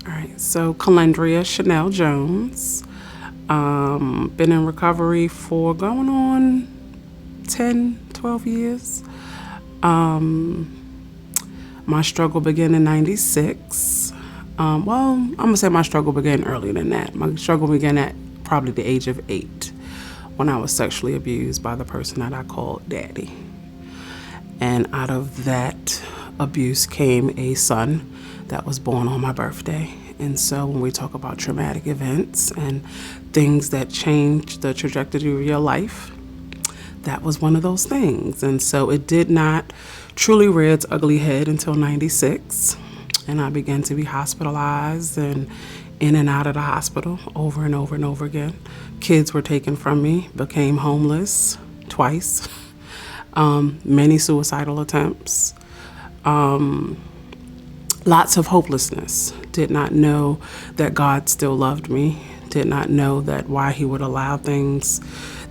All right, so Calendria Jones. Been in recovery for going on 10, 12 years. My struggle began in 96. Well, I'm going to say my struggle began earlier than that. My struggle began at probably the age of 8 when I was sexually abused by the person that I called daddy. And out of that abuse came a son that was born on my birthday. And so when we talk about traumatic events and things that change the trajectory of your life, that was one of those things. And so it did not truly rear its ugly head until 96. And I began to be hospitalized and in and out of the hospital over and over and over again. Kids were taken from me, became homeless twice, many suicidal attempts, lots of hopelessness. Did not know that God still loved me. Did not know that why he would allow things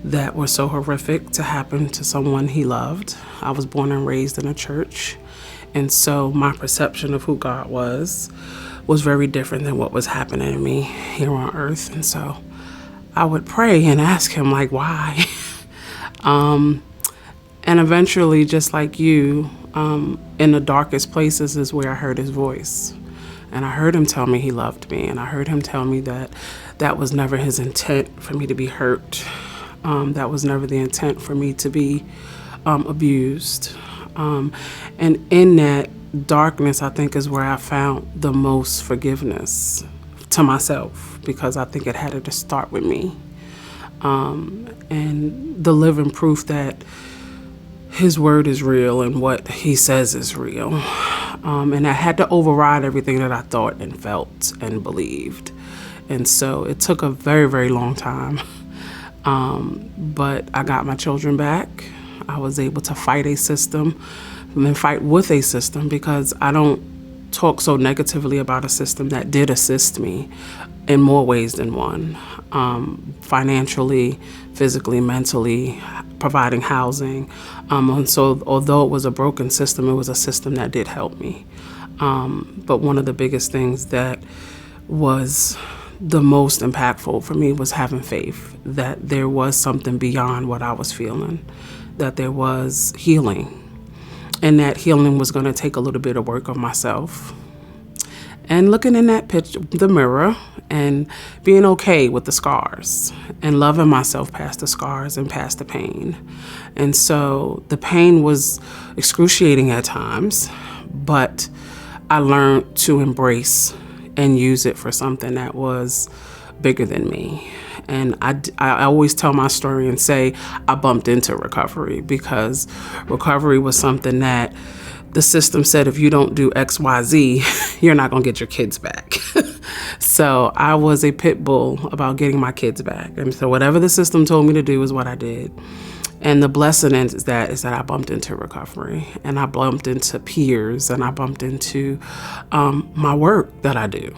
that were so horrific to happen to someone he loved. I was born and raised in a church. And so my perception of who God was very different than what was happening to me here on earth. And so I would pray and ask him, like, why? And eventually, just like you, in the darkest places is where I heard his voice. And I heard him tell me he loved me. And I heard him tell me that that was never his intent for me to be hurt. That was never the intent for me to be abused. And in that darkness, I think, is where I found the most forgiveness to myself, because I think it had to start with me. And the living proof that his word is real and what he says is real. And I had to override everything that I thought and felt and believed. And so it took a very, very long time. But I got my children back. I was able to fight a system and then fight with a system, because I don't talk so negatively about a system that did assist me in more ways than one. Financially, physically, mentally, providing housing. And so although it was a broken system, it was a system that did help me. But one of the biggest things that was the most impactful for me was having faith that there was something beyond what I was feeling, that there was healing, and that healing was going to take a little bit of work on myself. And looking in that picture, the mirror, and being okay with the scars and loving myself past the scars and past the pain. And so the pain was excruciating at times, but I learned to embrace and use it for something that was bigger than me. And I always tell my story and say I bumped into recovery, because recovery was something that the system said, if you don't do X, Y, Z, you're not going to get your kids back. So I was a pit bull about getting my kids back. And so whatever the system told me to do is what I did. And the blessing is that I bumped into recovery, and I bumped into peers, and I bumped into my work that I do.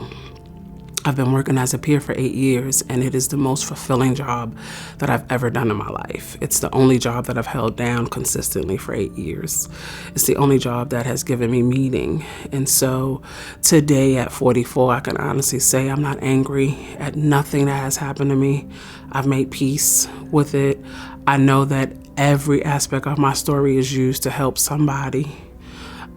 I've been working as a peer for 8 years, and it is the most fulfilling job that I've ever done in my life. It's the only job that I've held down consistently for 8 years. It's the only job that has given me meaning. And so today at 44, I can honestly say I'm not angry at nothing that has happened to me. I've made peace with it. I know that every aspect of my story is used to help somebody.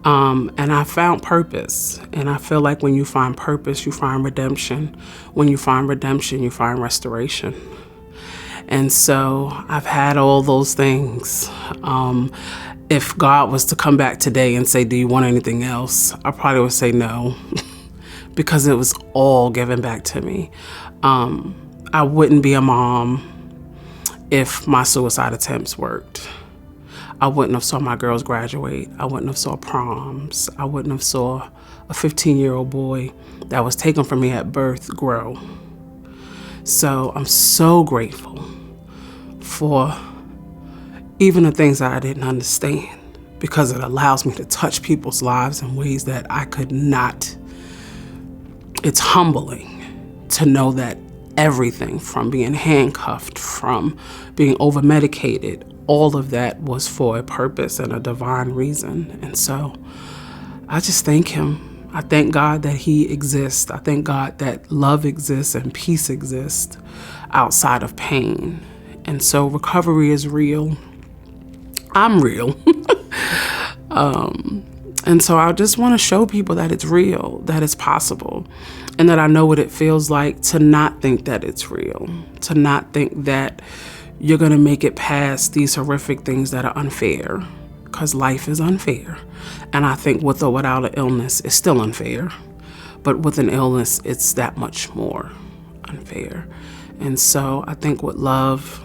And I found purpose. And I feel like when you find purpose, you find redemption. When you find redemption, you find restoration. And so I've had all those things. If God was to come back today and say, do you want anything else? I probably would say no, because it was all given back to me. I wouldn't be a mom if my suicide attempts worked. I wouldn't have saw my girls graduate. I wouldn't have saw proms. I wouldn't have saw a 15-year-old boy that was taken from me at birth grow. So I'm so grateful for even the things that I didn't understand, because it allows me to touch people's lives in ways that I could not. It's humbling to know that everything from being handcuffed, from being over-medicated, all of that was for a purpose and a divine reason. And so I just thank him. I thank God that He exists. I thank God that love exists and peace exists outside of pain. And so recovery is real. I'm real. And so I just want to show people that it's real, that it's possible, and that I know what it feels like to not think that it's real, to not think that you're going to make it past these horrific things that are unfair, because life is unfair. And I think with or without an illness, it's still unfair. But with an illness, it's that much more unfair. And so I think with love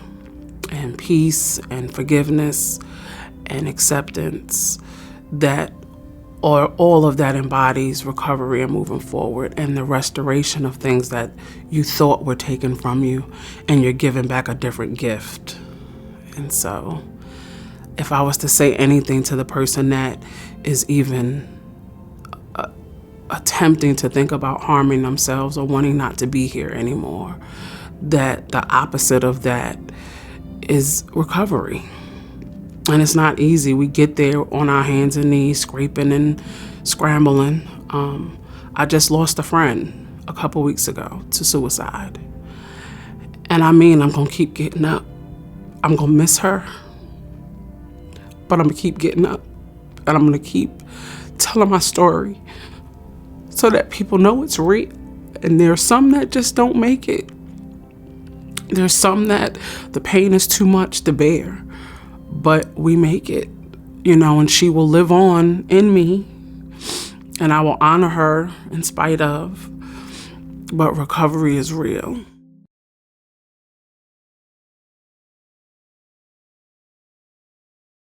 and peace and forgiveness and acceptance, that or all of that embodies recovery and moving forward and the restoration of things that you thought were taken from you, and you're giving back a different gift. And so if I was to say anything to the person that is even attempting to think about harming themselves or wanting not to be here anymore, that the opposite of that is recovery. And it's not easy. We get there on our hands and knees, scraping and scrambling. I just lost a friend a couple weeks ago to suicide. And I mean, I'm going to keep getting up. I'm going to miss her. But I'm going to keep getting up. And I'm going to keep telling my story so that people know it's real. And there's some that just don't make it. There's some that the pain is too much to bear. But we make it, and she will live on in me, and I will honor her in spite of. But recovery is real.